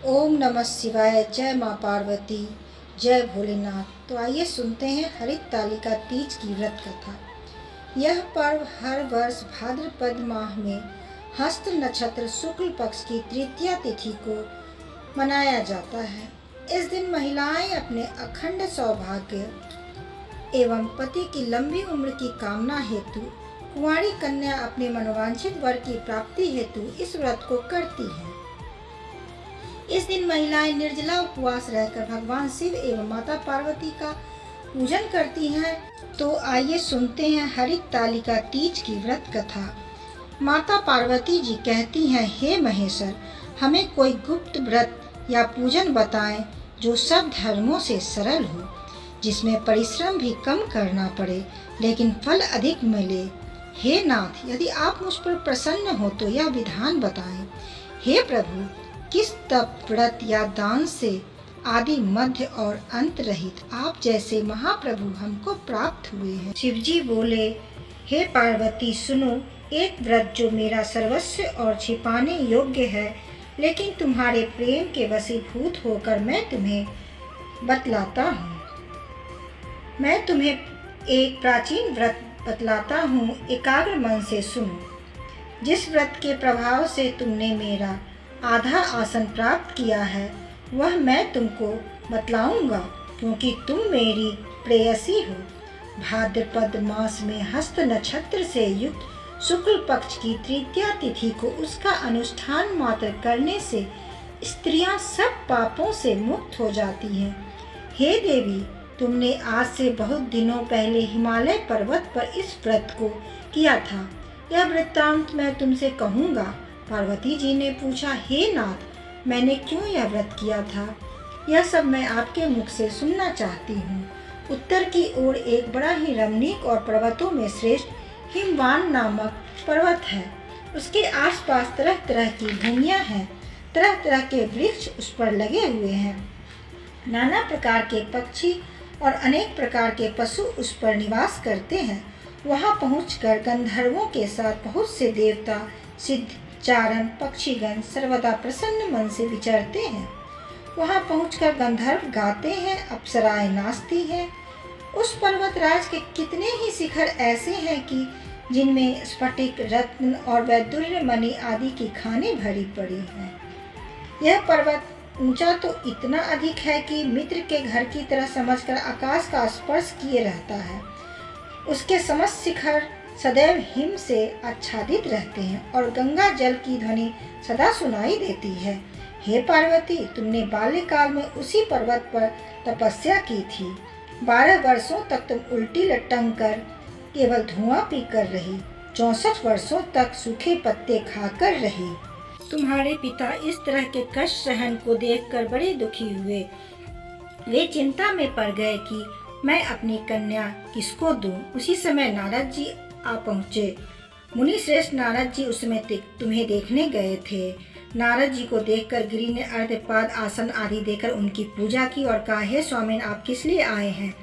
ओम नमः शिवाय। जय माँ पार्वती, जय भोलेनाथ। तो आइए सुनते हैं हरितालिका तीज की व्रत कथा। यह पर्व हर वर्ष भाद्रपद माह में हस्त नक्षत्र शुक्ल पक्ष की तृतीया तिथि को मनाया जाता है। इस दिन महिलाएं अपने अखंड सौभाग्य एवं पति की लंबी उम्र की कामना हेतु, कुंवारी कन्या अपने मनोवांछित वर की प्राप्ति हेतु इस व्रत को करती है। इस दिन महिलाएं निर्जला उपवास रहकर भगवान शिव एवं माता पार्वती का पूजन करती हैं। तो आइए सुनते हैं हरितालिका तीज की व्रत कथा। माता पार्वती जी कहती हैं, हे महेश्वर, हमें कोई गुप्त व्रत या पूजन बताएं जो सब धर्मों से सरल हो, जिसमें परिश्रम भी कम करना पड़े लेकिन फल अधिक मिले। हे नाथ, यदि आप मुझ पर प्रसन्न हो तो यह विधान बताएं। हे प्रभु, किस तप, व्रत या दान से आदि मध्य और अंत रहित आप जैसे महाप्रभु हमको प्राप्त हुए हैं। शिवजी बोले, हे पार्वती सुनो, एक व्रत जो मेरा सर्वस्व और छिपाने योग्य है, लेकिन तुम्हारे प्रेम के वशीभूत होकर मैं तुम्हें बतलाता हूँ। मैं तुम्हें एक प्राचीन व्रत बतलाता हूँ, एकाग्र मन से सुनो। जिस व्रत के प्रभाव से तुमने मेरा आधा आसन प्राप्त किया है, वह मैं तुमको बतलाऊंगा, क्योंकि तुम मेरी प्रेयसी हो। भाद्रपद मास में हस्त नक्षत्र से युक्त शुक्ल पक्ष की तृतीया तिथि को उसका अनुष्ठान मात्र करने से स्त्रियां सब पापों से मुक्त हो जाती हैं। हे देवी, तुमने आज से बहुत दिनों पहले हिमालय पर्वत पर इस व्रत को किया था। यह वृत्तांत मैं तुमसे कहूँगा। पार्वती जी ने पूछा, हे नाथ, मैंने क्यों यह व्रत किया था? यह सब मैं आपके मुख से सुनना चाहती हूँ। उत्तर की ओर एक बड़ा ही रमणीक और पर्वतों में श्रेष्ठ हिमवान नामक पर्वत है। उसके आसपास तरह तरह की भूमियाँ हैं, तरह तरह के वृक्ष उस पर लगे हुए हैं। नाना प्रकार के पक्षी और अनेक प्रकार के पशु उस पर निवास करते हैं। वहाँ पहुंचकर गंधर्वों के साथ बहुत से देवता, सिद्ध, चारण, पक्षीगण सर्वदा प्रसन्न मन से विचरते हैं। वहाँ पहुंचकर गंधर्व गाते हैं, अप्सराएं नाचती हैं। उस पर्वतराज के कितने ही शिखर ऐसे हैं कि जिनमें स्फटिक, रत्न और वैदुर्य मणि आदि की खानें भरी पड़ी हैं। यह पर्वत ऊंचा तो इतना अधिक है कि मित्र के घर की तरह समझकर आकाश का स्पर्श किए रहता है। उसके समस्त शिखर सदैव हिम से आच्छादित रहते हैं और गंगा जल की ध्वनि सदा सुनाई देती है। हे पार्वती, तुमने बाल्यकाल में उसी पर्वत पर तपस्या की थी। 12 वर्षों तक तुम उल्टी लटक कर केवल धुआं पीकर रही। 64 वर्षों तक सूखे पत्ते खाकर रही। तुम्हारे पिता इस तरह के कष्ट सहन को देखकर बड़े दुखी हुए। वे चिंता में पड़ गए कि मैं अपनी कन्या किसको दूं। उसी समय नारद जी आ पहुँचे। मुनि श्रेष्ठ नारद जी उस समय तुम्हें देखने गए थे। नारद जी को देखकर गिरि ने अर्धपाद आसन आदि देकर उनकी पूजा की और कहा, हे स्वामिन, आप किस लिए आए हैं?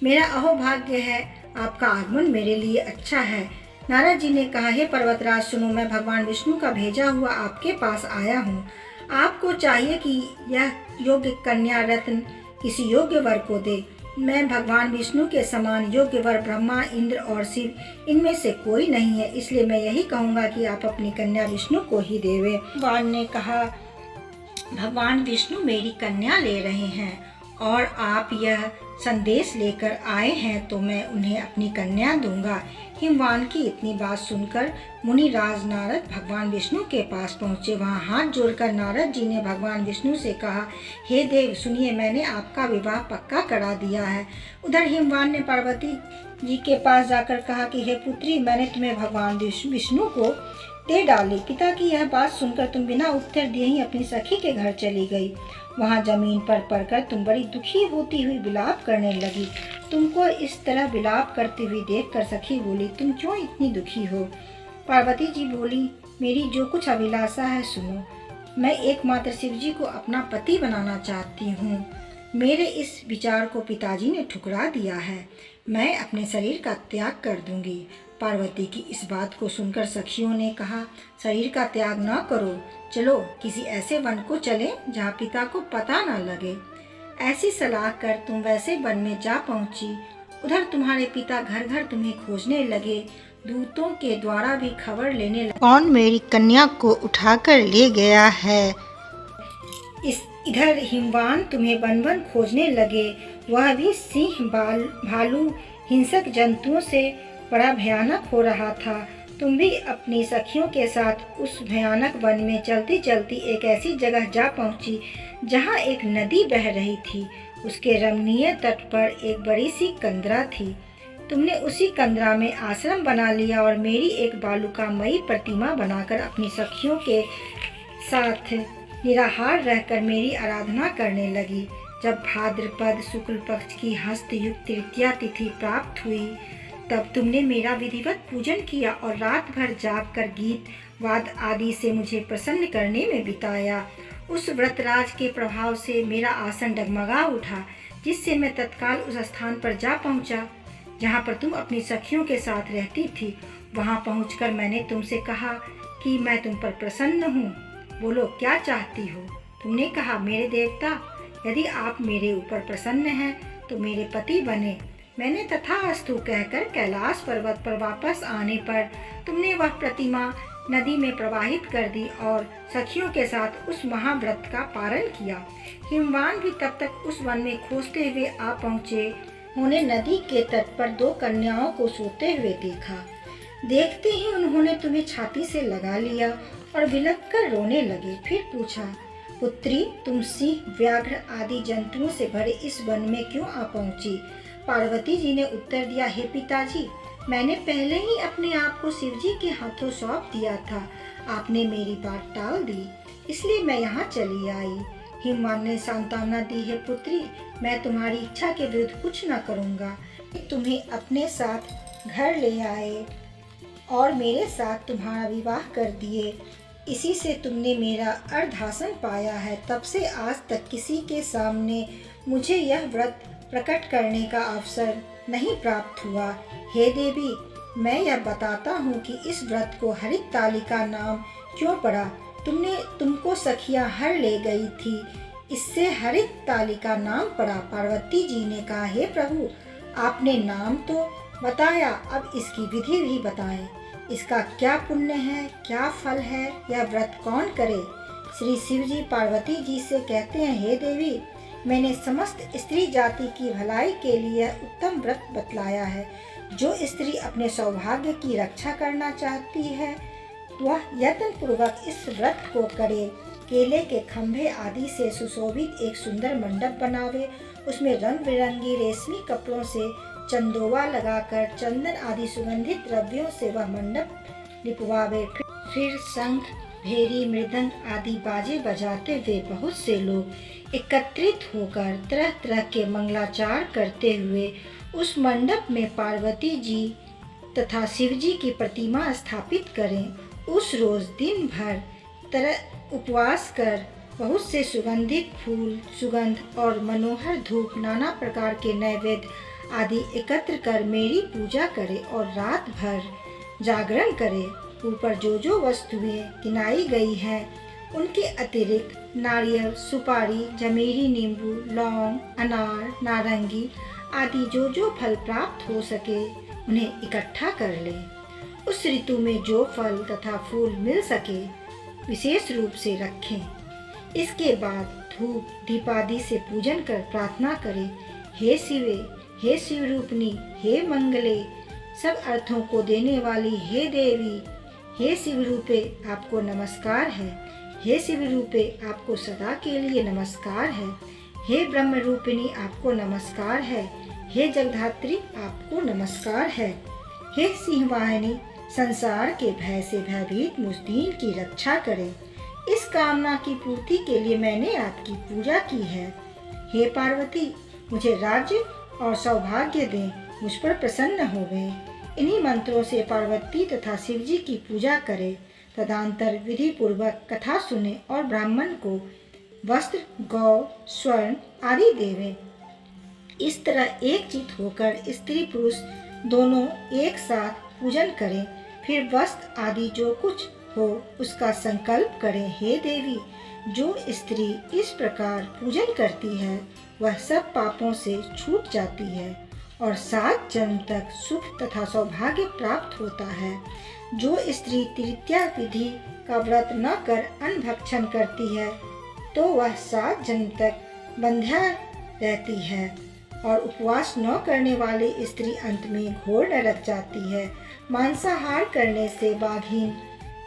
मेरा अहोभाग्य है, आपका आगमन मेरे लिए अच्छा है। नारद जी ने कहा, हे पर्वतराज सुनो, मैं भगवान विष्णु का भेजा हुआ आपके पास आया हूँ। आपको चाहिए कि यह योग्य कन्या रत्न किसी योग्य वर को दे। मैं भगवान विष्णु के समान योग्य वर ब्रह्मा, इंद्र और शिव इनमें से कोई नहीं है, इसलिए मैं यही कहूँगा कि आप अपनी कन्या विष्णु को ही देवे। भगवान ने कहा, भगवान विष्णु मेरी कन्या ले रहे हैं और आप यह संदेश लेकर आए हैं तो मैं उन्हें अपनी कन्या दूंगा। हिमवान की इतनी बात सुनकर मुनिराज नारद भगवान विष्णु के पास पहुँचे। वहाँ हाथ जोड़कर नारद जी ने भगवान विष्णु से कहा, हे देव सुनिए, मैंने आपका विवाह पक्का करा दिया है। उधर हिमवान ने पार्वती जी के पास जाकर कहा कि हे पुत्री, मैंने तुम्हें भगवान विष्णु को दे डाली। पिता की यह बात सुनकर तुम बिना उत्तर दिए ही अपनी सखी के घर चली गई। वहाँ जमीन पर पड़कर तुम बड़ी दुखी होती हुई विलाप करने लगी। तुमको इस तरह विलाप करती हुई देखकर सखी बोली, तुम क्यों इतनी दुखी हो? पार्वती जी बोली, मेरी जो कुछ अभिलाषा है सुनो। मैं एकमात्र शिव जी को अपना पति बनाना चाहती हूँ। मेरे इस विचार को पिताजी ने ठुकरा दिया है। मैं अपने शरीर का त्याग कर दूंगी। पार्वती की इस बात को सुनकर सखियों ने कहा, शरीर का त्याग न करो, चलो किसी ऐसे वन को चलें जहाँ पिता को पता न लगे। ऐसी सलाह कर तुम वैसे वन में जा पहुंची। उधर तुम्हारे पिता घर घर तुम्हें खोजने लगे, दूतों के द्वारा भी खबर लेने लगे, कौन मेरी कन्या को उठाकर ले गया है। इधर हिमवान तुम्हें वन वन खोजने लगे, वह भी सिंह भालू हिंसक जंतुओं से बड़ा भयानक हो रहा था। तुम भी अपनी सखियों के साथ उस भयानक वन में चलती चलती एक ऐसी जगह जा पहुंची जहां एक नदी बह रही थी। उसके रमणीय तट पर एक बड़ी सी कंदरा थी। तुमने उसी कंदरा में आश्रम बना लिया और मेरी एक बालुकामयी प्रतिमा बनाकर अपनी सखियों के साथ निराहार रहकर मेरी आराधना करने लगी। जब भाद्रपद शुक्ल पक्ष की हस्तयुक्त तृतीया तिथि प्राप्त हुई तब तुमने मेरा विधिवत पूजन किया और रात भर जाग कर गीत वाद आदि से मुझे प्रसन्न करने में बिताया। उस व्रतराज के प्रभाव से मेरा आसन डगमगा उठा, जिससे मैं तत्काल उस स्थान पर जा पहुंचा जहां पर तुम अपनी सखियों के साथ रहती थी। वहां पहुंचकर मैंने तुमसे कहा कि मैं तुम पर प्रसन्न हूँ, बोलो क्या चाहती हो। तुमने कहा, मेरे देवता, यदि आप मेरे ऊपर प्रसन्न हैं तो मेरे पति बने। मैंने तथास्तु कहकर कैलाश पर्वत पर वापस आने पर तुमने वह प्रतिमा नदी में प्रवाहित कर दी और सखियों के साथ उस महाव्रत का पारण किया। हिमवान भी तब तक उस वन में खोजते हुए आ पहुँचे। उन्होंने नदी के तट पर 2 कन्याओं को सोते हुए देखा। देखते ही उन्होंने तुम्हें छाती से लगा लिया और विलख कर रोने लगे। फिर पूछा, पुत्री, तुम सिंह व्याघ्र आदि जंतुओं से भरे इस वन में क्यों आ पहुंची। पार्वती जी ने उत्तर दिया, हे पिताजी, मैंने पहले ही अपने आप को शिवजी के हाथों सौंप दिया था। आपने मेरी बात टाल दी, इसलिए मैं यहाँ चली आई। हिमवान ने सांत्वना दी, है पुत्री, मैं तुम्हारी इच्छा के विरुद्ध कुछ न करूँगा। तुम्हें अपने साथ घर ले आए और मेरे साथ तुम्हारा विवाह कर दिए। इसी से तुमने मेरा अर्धासन पाया है। तब से आज तक किसी के सामने मुझे यह व्रत प्रकट करने का अवसर नहीं प्राप्त हुआ। हे देवी, मैं यह बताता हूँ कि इस व्रत को हरित तालिका नाम क्यों पड़ा। तुमको सखियाँ हर ले गई थी, इससे हरित तालिका नाम पड़ा। पार्वती जी ने कहा, हे प्रभु, आपने नाम तो बताया, अब इसकी विधि भी बताएं। इसका क्या पुण्य है, क्या फल है, यह व्रत कौन करे। श्री शिव जी पार्वती जी से कहते हैं, हे देवी, मैंने समस्त स्त्री जाति की भलाई के लिए उत्तम व्रत बतलाया है। जो स्त्री अपने सौभाग्य की रक्षा करना चाहती है वह यत्न पूर्वक इस व्रत को करे। केले के खंभे आदि से सुशोभित एक सुंदर मंडप बनावे, उसमें रंग बिरंगी रेशमी कपड़ों से चंदोवा लगाकर चंदन आदि सुगंधित द्रव्यों से वह मंडप लिपवावे। फिर शंख, भेरी, मृदंग आदि बाजे बजाते हुए बहुत से लोग एकत्रित होकर तरह तरह के मंगलाचार करते हुए उस मंडप में पार्वती जी तथा शिव जी की प्रतिमा स्थापित करें। उस रोज दिन भर तरह उपवास कर बहुत से सुगंधित फूल, सुगंध और मनोहर धूप, नाना प्रकार के नैवेद्य आदि एकत्र कर मेरी पूजा करे और रात भर जागरण करे। ऊपर जो जो वस्तुएं गिनाई गई हैं उनके अतिरिक्त नारियल, सुपारी, जमीरी, नींबू, लौंग, अनार, नारंगी आदि जो जो फल प्राप्त हो सके उन्हें इकट्ठा कर ले। उस ऋतु में जो फल तथा फूल मिल सके विशेष रूप से रखें। इसके बाद धूप दीपादि से पूजन कर प्रार्थना करें, हे शिवे, हे शिव रूपनी, हे मंगले, सब अर्थों को देने वाली हे देवी, हे शिव रूपे आपको नमस्कार है। हे शिव रूपे आपको सदा के लिए नमस्कार है। हे ब्रह्म रूपिणी आपको नमस्कार है। हे जगधात्री आपको नमस्कार है। हे सिंहवाहिनी संसार के भय से भयभीत मुझ दीन की रक्षा करें। इस कामना की पूर्ति के लिए मैंने आपकी पूजा की है। हे पार्वती, मुझे राज्य और सौभाग्य दें, मुझ पर प्रसन्न होवें। इन्हीं मंत्रों से पार्वती तथा शिव जी की पूजा करें। तदंतर विधि पूर्वक कथा सुने और ब्राह्मण को वस्त्र, गौ, स्वर्ण आदि देवें। इस तरह एकचित होकर स्त्री पुरुष दोनों एक साथ पूजन करें, फिर वस्त्र आदि जो कुछ हो उसका संकल्प करें। हे देवी, जो स्त्री इस प्रकार पूजन करती है वह सब पापों से छूट जाती है और 7 जन्म तक सुख तथा सौभाग्य प्राप्त होता है। जो स्त्री तृतीया विधि का व्रत न कर अन्न भक्षण करती है तो वह 7 जन्म तक बंध्या रहती है और उपवास न करने वाली स्त्री अंत में घोर नरक जाती है। मांसाहार करने से बाघिन,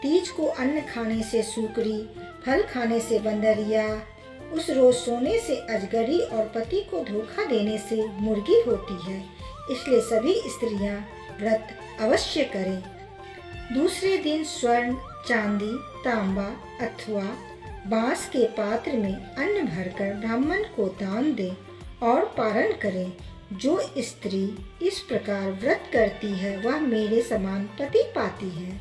तीज को अन्न खाने से सूकरी, फल खाने से बंदरिया, उस रोज सोने से अजगरी और पति को धोखा देने से मुर्गी होती है। इसलिए सभी स्त्रियां व्रत अवश्य करें। दूसरे दिन स्वर्ण, चांदी, तांबा अथवा बांस के पात्र में अन्न भरकर ब्राह्मण को दान दें और पारण करें। जो स्त्री इस प्रकार व्रत करती है वह मेरे समान पति पाती है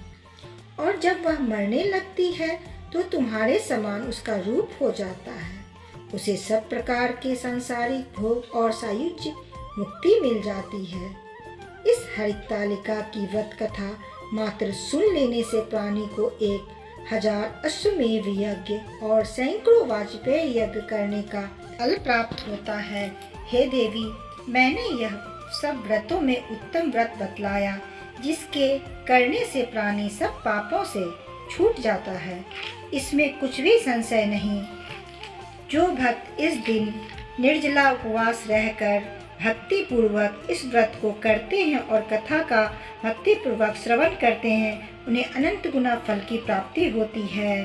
और जब वह मरने लगती है तो तुम्हारे समान उसका रूप हो जाता है। उसे सब प्रकार के सांसारिक भोग और सायुज्य मुक्ति मिल जाती है। इस हरितालिका की व्रत कथा मात्र सुन लेने से प्राणी को 1000 अश्वमेध यज्ञ और सैकड़ों वाजपेय यज्ञ करने का फल प्राप्त होता है। हे देवी, मैंने यह सब व्रतों में उत्तम व्रत बतलाया जिसके करने से प्राणी सब पापों से छूट जाता है। इसमें कुछ भी संशय नहीं। जो भक्त इस दिन निर्जला उपवास रहकर भक्ति पूर्वक इस व्रत को करते हैं और कथा का भक्ति पूर्वक श्रवण करते हैं उन्हें अनंत गुना फल की प्राप्ति होती है।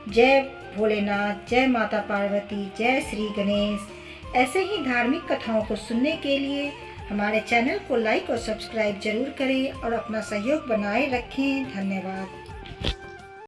जय भोलेनाथ, जय माता पार्वती, जय श्री गणेश। ऐसे ही धार्मिक कथाओं को सुनने के लिए हमारे चैनल को लाइक और सब्सक्राइब जरूर करें और अपना सहयोग बनाए रखें। धन्यवाद।